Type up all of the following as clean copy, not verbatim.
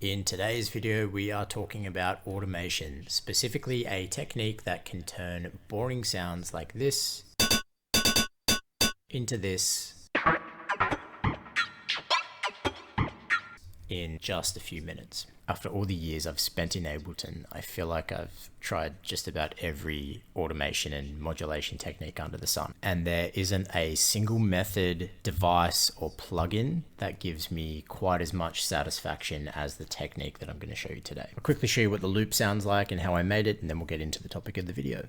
In today's video, we are talking about automation, specifically a technique that can turn boring sounds like this into this in just a few minutes. After all the years I've spent in Ableton, I feel like I've tried just about every automation and modulation technique under the sun. And there isn't a single method, device, or plugin that gives me quite as much satisfaction as the technique that I'm going to show you today. I'll quickly show you what the loop sounds like and how I made it, and then we'll get into the topic of the video.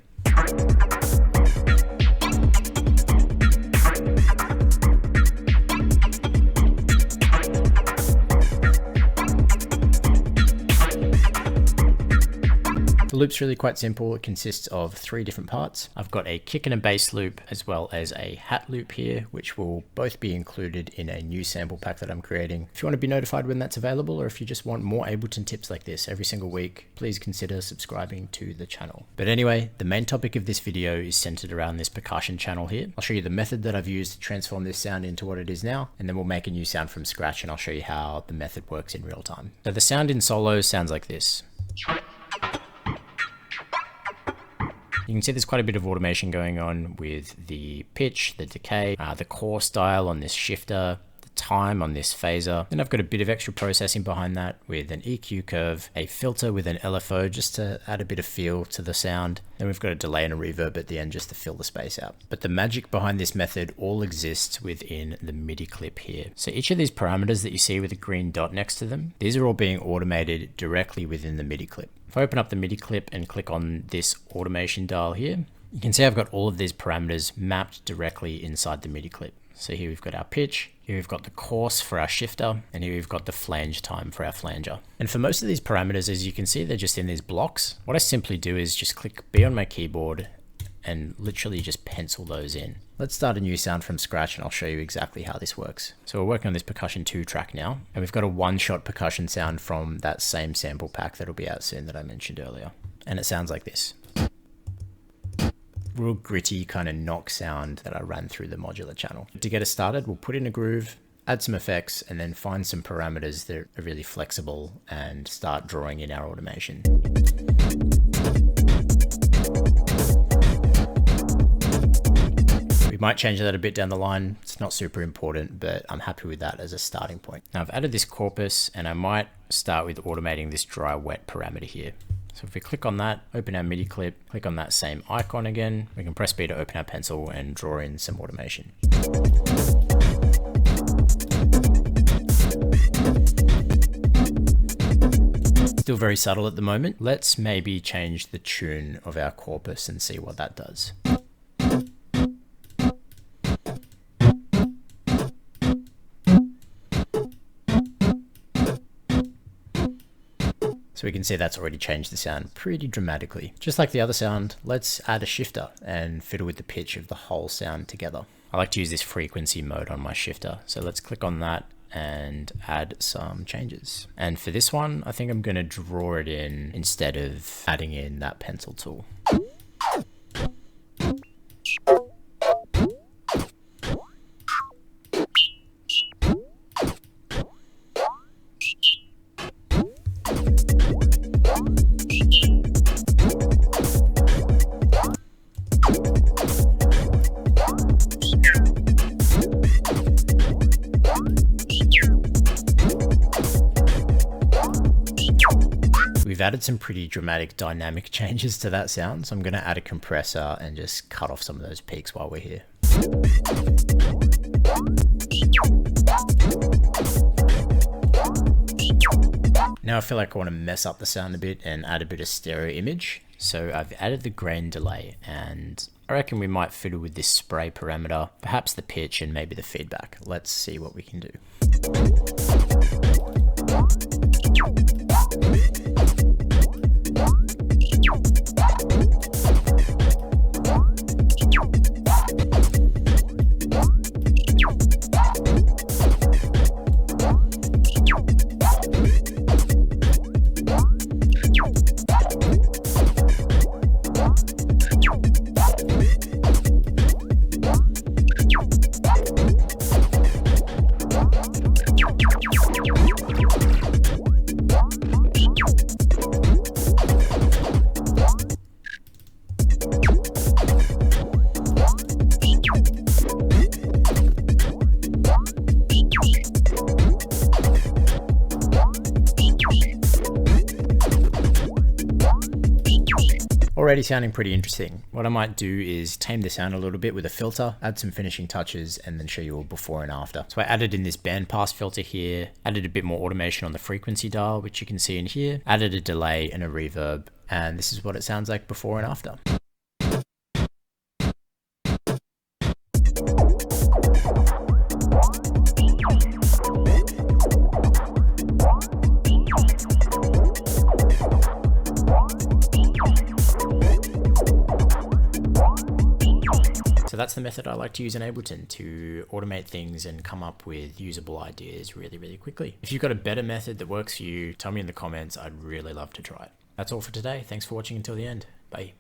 The loop's really quite simple. It consists of 3 different parts. I've got a kick and a bass loop, as well as a hat loop here, which will both be included in a new sample pack that I'm creating. If you want to be notified when that's available, or if you just want more Ableton tips like this every single week, please consider subscribing to the channel. But anyway, the main topic of this video is centered around this percussion channel here. I'll show you the method that I've used to transform this sound into what it is now, and then we'll make a new sound from scratch, and I'll show you how the method works in real time. So the sound in solo sounds like this. You can see there's quite a bit of automation going on with the pitch, the decay, the core style on this shifter, the time on this phaser. Then I've got a bit of extra processing behind that with an EQ curve, a filter with an LFO just to add a bit of feel to the sound. Then we've got a delay and a reverb at the end just to fill the space out. But the magic behind this method all exists within the MIDI clip here. So each of these parameters that you see with a green dot next to them, these are all being automated directly within the MIDI clip. If I open up the MIDI clip and click on this automation dial here, you can see I've got all of these parameters mapped directly inside the MIDI clip. So here we've got our pitch, here we've got the course for our shifter, and here we've got the flange time for our flanger. And for most of these parameters, as you can see, they're just in these blocks. What I simply do is just click B on my keyboard and literally just pencil those in. Let's start a new sound from scratch and I'll show you exactly how this works. So we're working on this percussion 2 track now, and we've got a one-shot percussion sound from that same sample pack that'll be out soon that I mentioned earlier. And it sounds like this. Real gritty kind of knock sound that I ran through the modular channel. To get us started, we'll put in a groove, add some effects, and then find some parameters that are really flexible and start drawing in our automation. Might change that a bit down the line. It's not super important, but I'm happy with that as a starting point. Now I've added this corpus, and I might start with automating this dry wet parameter here. So if we click on that, open our MIDI clip, click on that same icon again, we can press B to open our pencil and draw in some automation. Still very subtle at the moment. Let's maybe change the tune of our corpus and see what that does. So we can see that's already changed the sound pretty dramatically. Just like the other sound, let's add a shifter and fiddle with the pitch of the whole sound together. I like to use this frequency mode on my shifter. So let's click on that and add some changes. And for this one, I think I'm going to draw it in instead of adding in that pencil tool. We've added some pretty dramatic dynamic changes to that sound, so I'm going to add a compressor and just cut off some of those peaks while we're here. Now I feel like I want to mess up the sound a bit and add a bit of stereo image. So I've added the grain delay, and I reckon we might fiddle with this spray parameter, perhaps the pitch and maybe the feedback. Let's see what we can do. Already sounding pretty interesting. What I might do is tame the sound a little bit with a filter, add some finishing touches, and then show you all before and after. So I added in this bandpass filter here, added a bit more automation on the frequency dial, which you can see in here, added a delay and a reverb, and this is what it sounds like before and after. So that's the method I like to use in Ableton to automate things and come up with usable ideas really, really quickly. If you've got a better method that works for you, tell me in the comments. I'd really love to try it. That's all for today. Thanks for watching until the end. Bye.